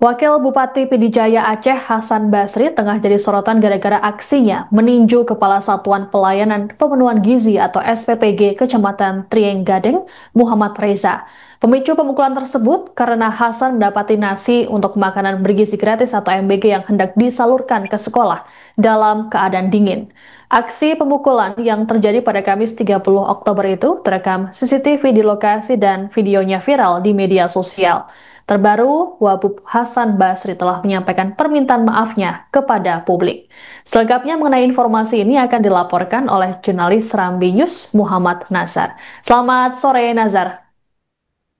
Wakil Bupati Pidijaya Aceh Hasan Basri tengah jadi sorotan gara-gara aksinya meninju Kepala Satuan Pelayanan Pemenuhan Gizi atau SPPG Kecamatan Trieng Gading, Muhammad Reza. Pemicu pemukulan tersebut karena Hasan mendapati nasi untuk makanan bergizi gratis atau MBG yang hendak disalurkan ke sekolah dalam keadaan dingin. Aksi pemukulan yang terjadi pada Kamis 30 Oktober itu terekam CCTV di lokasi dan videonya viral di media sosial. Terbaru, Wabub Hasan Basri telah menyampaikan permintaan maafnya kepada publik. Selengkapnya mengenai informasi ini akan dilaporkan oleh jurnalis Serambi News Muhammad Nazar. Selamat sore, Nazar.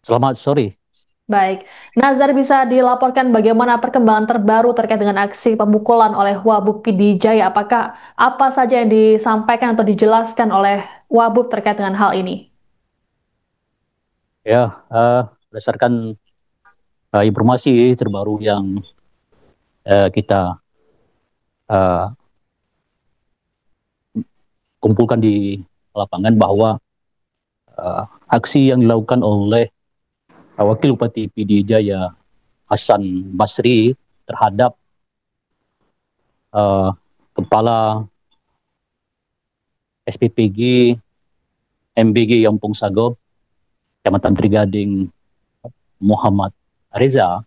Selamat sore. Baik, Nazar bisa dilaporkan bagaimana perkembangan terbaru terkait dengan aksi pemukulan oleh Wabub Pidijaya. Apakah apa saja yang disampaikan atau dijelaskan oleh Wabub terkait dengan hal ini? Ya, berdasarkan informasi terbaru yang kita uh, kumpulkan di lapangan bahwa aksi yang dilakukan oleh Wakil Bupati PD Jaya Hasan Basri terhadap uh, Kepala SPPG MBG Yampung Sago, Kecamatan Trigading Muhammad Reza,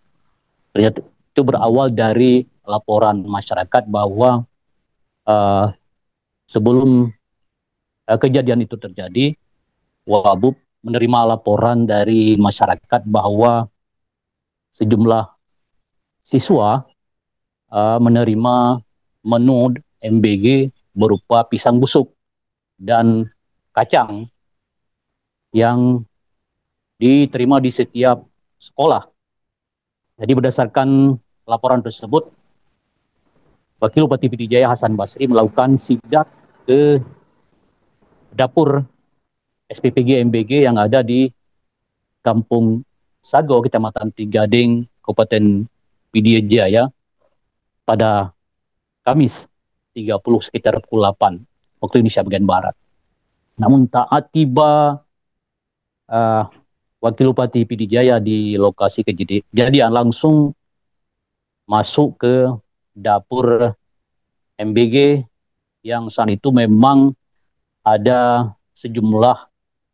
ternyata itu berawal dari laporan masyarakat bahwa uh, sebelum kejadian itu terjadi, Wabub menerima laporan dari masyarakat bahwa sejumlah siswa menerima menu MBG berupa pisang busuk dan kacang yang diterima di setiap sekolah. Jadi berdasarkan laporan tersebut, Wakil Bupati Pidijaya Hasan Basri melakukan sidak ke dapur SPPG MBG yang ada di Kampung Sago, Kecamatan Tigading, Kabupaten Pidie Jaya pada Kamis 30 sekitar pukul 8 waktu Indonesia bagian Barat. Namun taat tiba uh, Wakil Bupati Pidie Jaya di lokasi kejadian langsung masuk ke dapur MBG yang saat itu memang ada sejumlah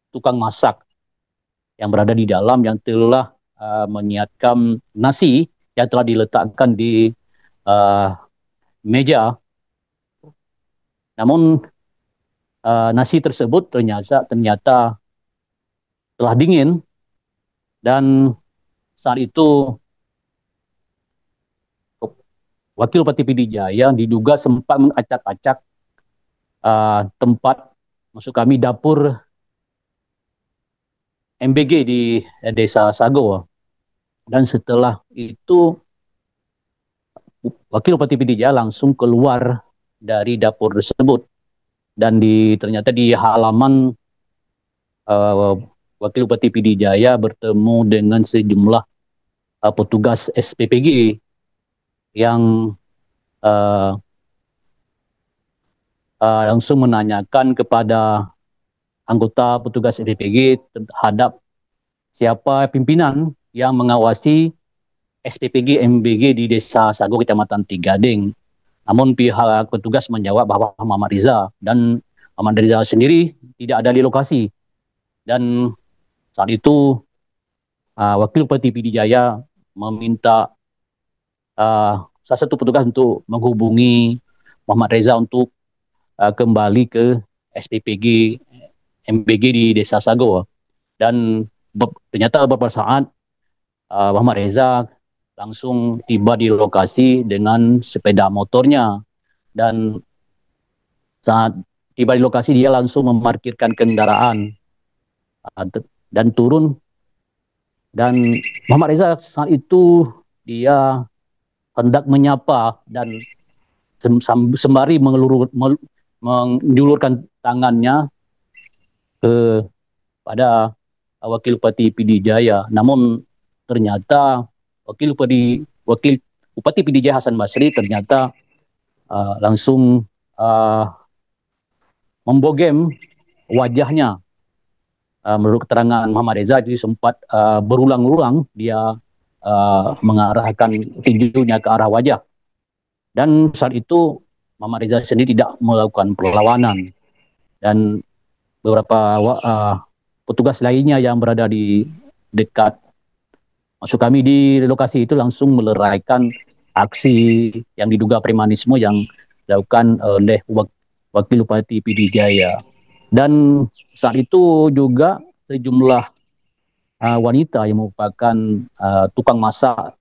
tukang masak yang berada di dalam yang telah menyiapkan nasi yang telah diletakkan di uh, meja. Namun nasi tersebut ternyata telah dingin dan saat itu Wakil Bupati Pidijaya diduga sempat mengacak-acak tempat maksud kami dapur MBG di Desa Sago, dan setelah itu Wakil Bupati Pidijaya langsung keluar dari dapur tersebut dan ternyata di halaman uh, Wakil Bupati Pidijaya bertemu dengan sejumlah petugas SPPG yang uh, langsung menanyakan kepada anggota petugas SPPG terhadap siapa pimpinan yang mengawasi SPPG MBG di Desa Sago, Kecamatan Tigading. Namun pihak petugas menjawab bahwa Muhammad Riza, dan Muhammad Riza sendiri tidak ada di lokasi. Dan saat itu Wakil Bupati Pidijaya meminta salah satu petugas untuk menghubungi Muhammad Reza untuk kembali ke SPPG MBG di Desa Sago. Dan ternyata beberapa saat Muhammad Reza langsung tiba di lokasi dengan sepeda motornya, dan saat tiba di lokasi dia langsung memarkirkan kendaraan dan turun, dan Muhammad Reza saat itu dia hendak menyapa dan sembari menjulurkan tangannya ke pada Wakil Bupati Pidijaya. Namun ternyata Wakil Bupati Pidijaya Hasan Basri ternyata langsung membogem wajahnya. Menurut keterangan Muhammad Reza, jadi sempat berulang-ulang dia mengarahkan tinjunya ke arah wajah. Dan saat itu Muhammad Reza sendiri tidak melakukan perlawanan, dan beberapa petugas lainnya yang berada di dekat maksud kami di lokasi itu langsung meleraikan aksi yang diduga premanisme yang dilakukan oleh Wakil Bupati PD Jaya. Dan saat itu juga sejumlah wanita yang merupakan tukang masak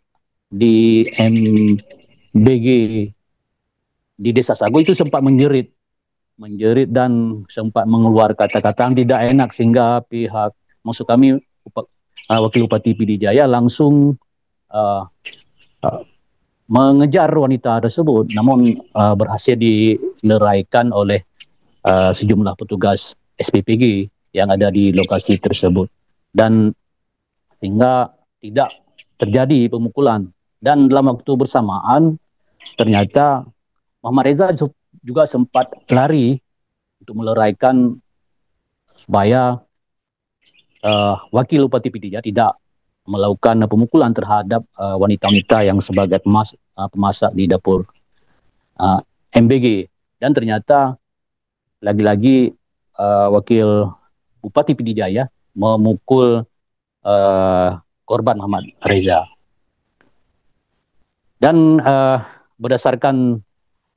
di MBG di Desa Sago itu sempat menjerit dan sempat mengeluarkan kata-kata yang tidak enak, sehingga pihak maksud kami Wakil Bupati PD Jaya langsung uh, uh, mengejar wanita tersebut, namun berhasil dileraikan oleh sejumlah petugas SPPG yang ada di lokasi tersebut, dan sehingga tidak terjadi pemukulan. Dan dalam waktu bersamaan ternyata Muhammad Reza juga sempat lari untuk meleraikan supaya Wakil Bupati PD Jaya tidak melakukan pemukulan terhadap wanita-wanita yang sebagai pemasak di dapur MBG. Dan ternyata lagi-lagi Wakil Bupati PD Jaya memukul korban Muhammad Reza. Dan berdasarkan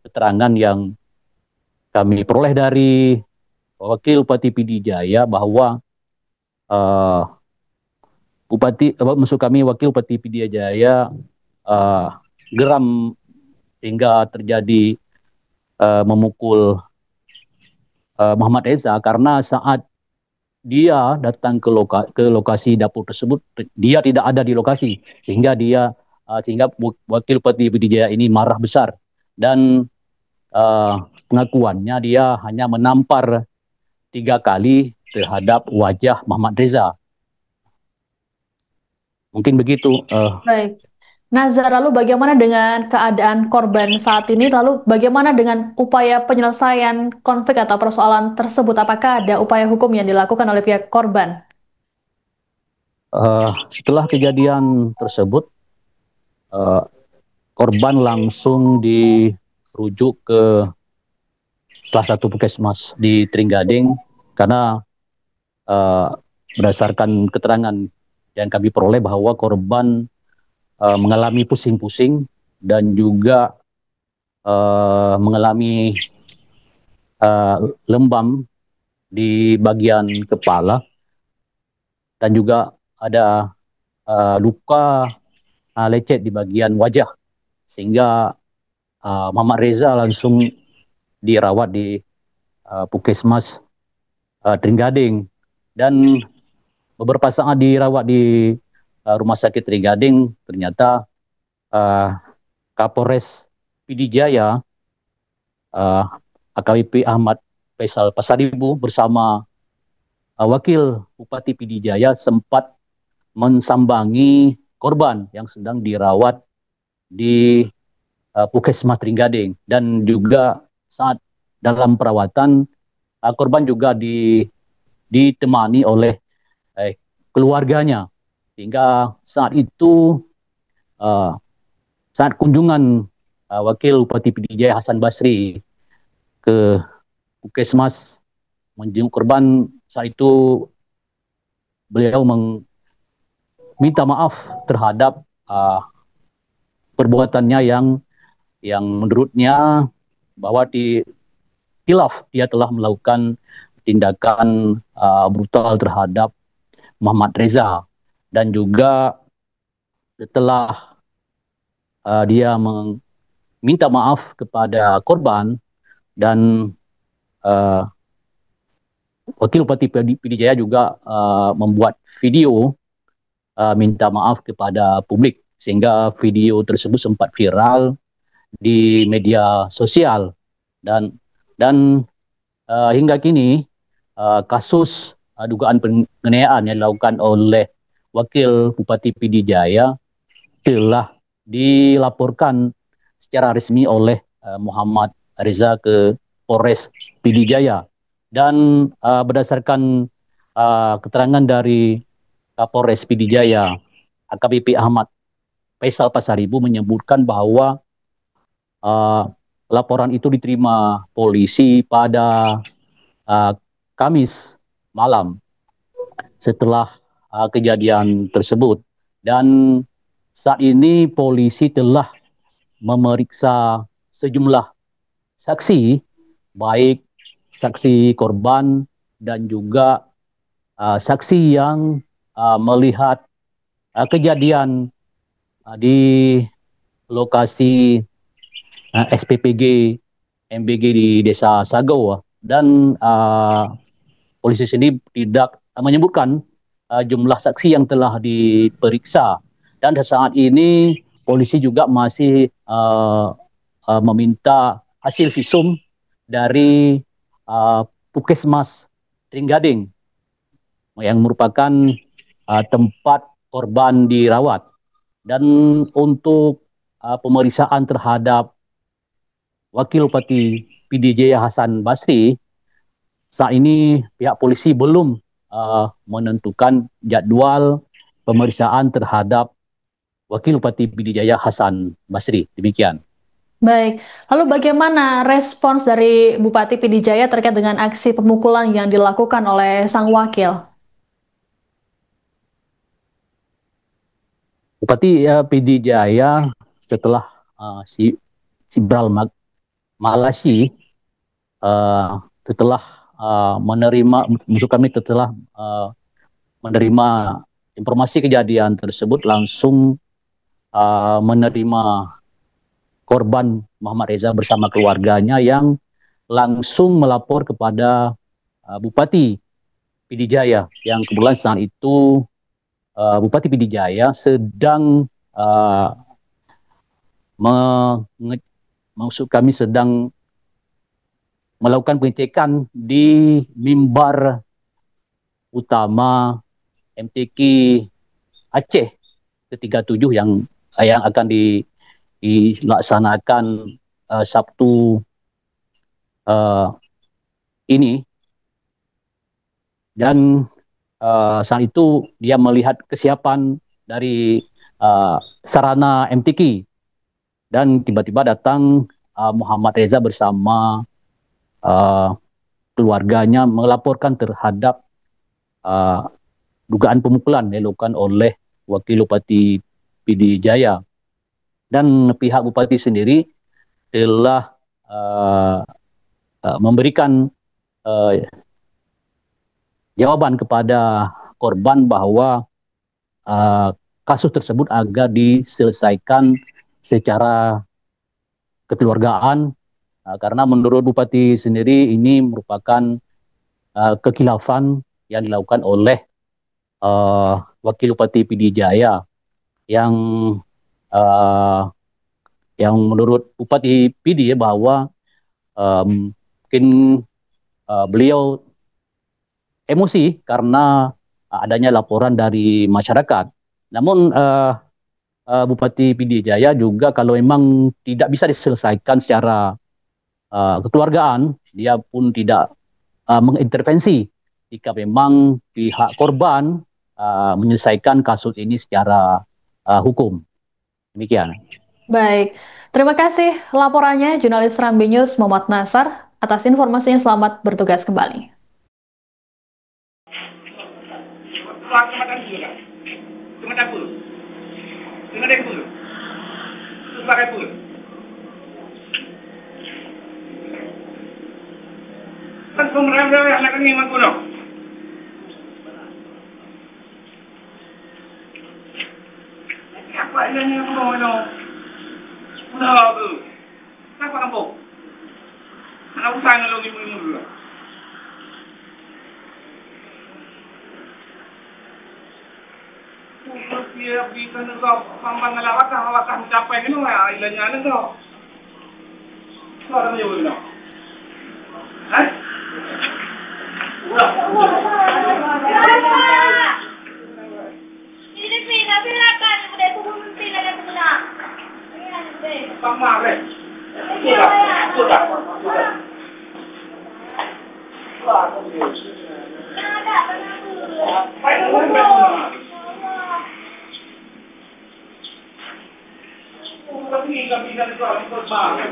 keterangan yang kami peroleh dari Wakil Bupati PD Jaya bahwa maksud kami Wakil Bupati PD Jaya geram hingga terjadi memukul Muhammad Reza karena saat dia datang ke lokasi dapur tersebut, dia tidak ada di lokasi, sehingga Wakil Bupati PD Jaya ini marah besar, dan pengakuannya dia hanya menampar 3 kali terhadap wajah Muhammad Reza. Mungkin begitu. Baik. Nazar, lalu bagaimana dengan keadaan korban saat ini? Lalu bagaimana dengan upaya penyelesaian konflik atau persoalan tersebut? Apakah ada upaya hukum yang dilakukan oleh pihak korban? Setelah kejadian tersebut, korban langsung dirujuk ke salah satu puskesmas di Trenggading karena berdasarkan keterangan yang kami peroleh bahwa korban mengalami pusing-pusing dan juga mengalami lembam di bagian kepala, dan juga ada luka lecet di bagian wajah, sehingga Muhammad Reza langsung dirawat di puskesmas Trenggading, dan beberapa saat dirawat di Rumah Sakit Trenggading. Ternyata Kapolres PD Jaya AKBP Ahmad Faisal Pasaribu bersama Wakil Bupati PD Jaya sempat mensambangi korban yang sedang dirawat di Puskesmas Trenggading, dan juga saat dalam perawatan korban juga ditemani oleh keluarganya, sehingga saat itu saat kunjungan Wakil Bupati PD Jaya Hasan Basri ke Puskesmas menjenguk korban, saat itu beliau meminta maaf terhadap perbuatannya yang menurutnya bahwa hilaf dia telah melakukan tindakan brutal terhadap Muhammad Reza, dan juga setelah dia meminta maaf kepada korban, dan Wakil Bupati PD Jaya juga membuat video minta maaf kepada publik, sehingga video tersebut sempat viral di media sosial, dan hingga kini kasus dugaan penganiayaan yang dilakukan oleh Wakil Bupati PD Jaya telah dilaporkan secara resmi oleh Muhammad Reza ke Polres PD Jaya. Dan berdasarkan keterangan dari Kapolres PD Jaya AKBP Ahmad Faisal Pasaribu menyebutkan bahwa laporan itu diterima polisi pada Kamis malam setelah kejadian tersebut. Dan saat ini polisi telah memeriksa sejumlah saksi, baik saksi korban dan juga saksi yang melihat kejadian di lokasi SPPG MBG di Desa Sagau. Dan polisi sendiri tidak menyebutkan jumlah saksi yang telah diperiksa. Dan saat ini polisi juga masih meminta hasil visum dari Puskesmas Trenggading yang merupakan tempat korban dirawat. Dan untuk pemeriksaan terhadap Wakil Bupati PD Jaya Hasan Basri, saat ini pihak polisi belum menentukan jadwal pemeriksaan terhadap Wakil Bupati PD Jaya Hasan Basri. Demikian. Baik, lalu bagaimana respons dari Bupati PD Jaya terkait dengan aksi pemukulan yang dilakukan oleh sang wakil? Bupati PD Jaya setelah si Bral Malasi setelah menerima, maksud kami setelah menerima informasi kejadian tersebut, langsung menerima korban Muhammad Reza bersama keluarganya yang langsung melapor kepada Bupati PD Jaya, yang kebetulan saat itu Bupati PD Jaya sedang maksud kami sedang melakukan pengecekan di mimbar utama MTQ Aceh ke-37 yang akan dilaksanakan Sabtu ini. Dan saat itu dia melihat kesiapan dari sarana MTQ, dan tiba-tiba datang Muhammad Reza bersama keluarganya melaporkan terhadap dugaan pemukulan dilakukan oleh Wakil Bupati PD Jaya. Dan pihak Bupati sendiri telah memberikan jawaban kepada korban bahwa kasus tersebut agar diselesaikan secara kekeluargaan, karena menurut Bupati sendiri ini merupakan kekhilafan yang dilakukan oleh Wakil Bupati PD Jaya yang menurut Bupati PD bahwa mungkin beliau emosi karena adanya laporan dari masyarakat. Namun Bupati PD Jaya juga kalau memang tidak bisa diselesaikan secara kekeluargaan, dia pun tidak mengintervensi jika memang pihak korban menyelesaikan kasus ini secara hukum. Demikian. Baik, terima kasih laporannya jurnalis Serambi News Muhammad Nasar. Atas informasinya, selamat bertugas kembali. Kan pemerintah anak ini menggunung. Apa ini yang mau itu? Udah tu. Apa kamu? Anak usah ngelong ibu dulu. Dia bisa nengok pambang ngelawat mencapai ini lah ilahnya nengok. Suara menyebut nengok. Hah? Ini pina kan udah kubur pina dan pina. Pama re. Sudah. nggak bisa ikut banget.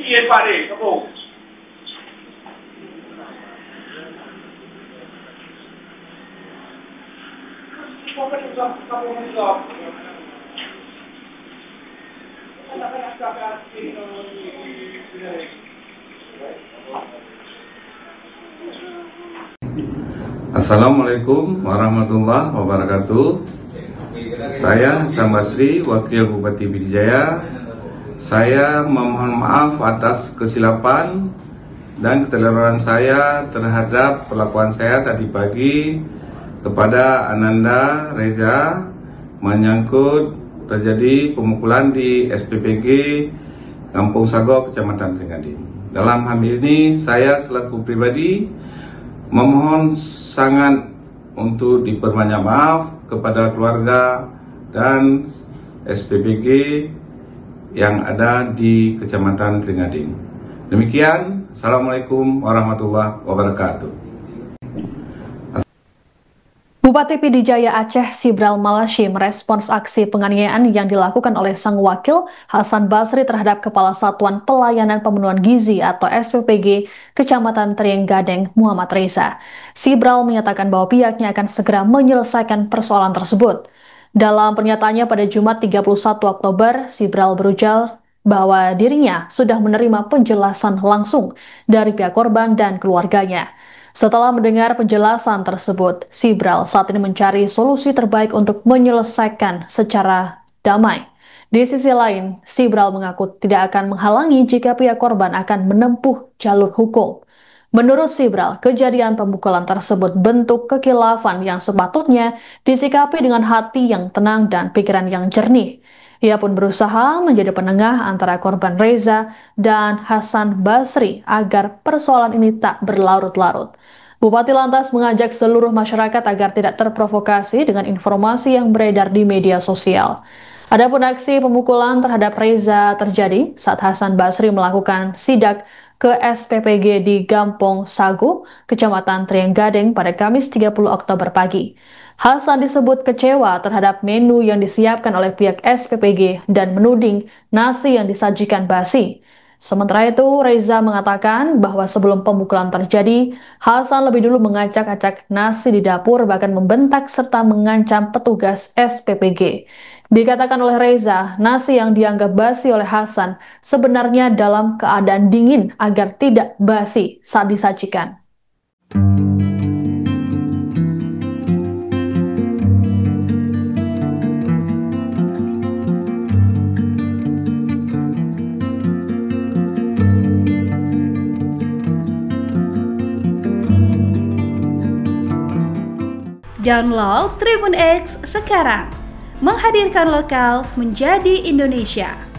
Iya Pak deh, kamu. Assalamualaikum warahmatullahi wabarakatuh. Saya Hasan Basri, Wakil Bupati Pidijaya. Saya memohon maaf atas kesilapan dan keteledoran saya terhadap perlakuan saya tadi pagi kepada Ananda Reza menyangkut terjadi pemukulan di SPPG Kampung Sago, Kecamatan Tringgading. Dalam hal ini saya selaku pribadi memohon sangat untuk diperbanyak maaf kepada keluarga dan SPPG yang ada di Kecamatan Tringgading. Demikian, Assalamualaikum warahmatullahi wabarakatuh. Bupati Pidijaya Aceh Sibral Malasyi merespons aksi penganiayaan yang dilakukan oleh sang wakil Hasan Basri terhadap Kepala Satuan Pelayanan Pemenuhan Gizi atau SPPG Kecamatan Trenggading Muhammad Reza. Sibral menyatakan bahwa pihaknya akan segera menyelesaikan persoalan tersebut. Dalam pernyataannya pada Jumat 31 Oktober, Sibral berujar bahwa dirinya sudah menerima penjelasan langsung dari pihak korban dan keluarganya. Setelah mendengar penjelasan tersebut, Sibral saat ini mencari solusi terbaik untuk menyelesaikan secara damai. Di sisi lain, Sibral mengaku tidak akan menghalangi jika pihak korban akan menempuh jalur hukum. Menurut Sibral, kejadian pemukulan tersebut bentuk kekhilafan yang sepatutnya disikapi dengan hati yang tenang dan pikiran yang jernih. Ia pun berusaha menjadi penengah antara korban Reza dan Hasan Basri agar persoalan ini tak berlarut-larut. Bupati lantas mengajak seluruh masyarakat agar tidak terprovokasi dengan informasi yang beredar di media sosial. Adapun aksi pemukulan terhadap Reza terjadi saat Hasan Basri melakukan sidak ke SPPG di Kampung Sago, Kecamatan Trenggading pada Kamis 30 Oktober pagi. Hasan disebut kecewa terhadap menu yang disiapkan oleh pihak SPPG dan menuding nasi yang disajikan basi. Sementara itu, Reza mengatakan bahwa sebelum pemukulan terjadi, Hasan lebih dulu mengacak-acak nasi di dapur bahkan membentak serta mengancam petugas SPPG. Dikatakan oleh Reza, nasi yang dianggap basi oleh Hasan sebenarnya dalam keadaan dingin agar tidak basi saat disajikan. Download Tribun X sekarang, menghadirkan lokal menjadi Indonesia.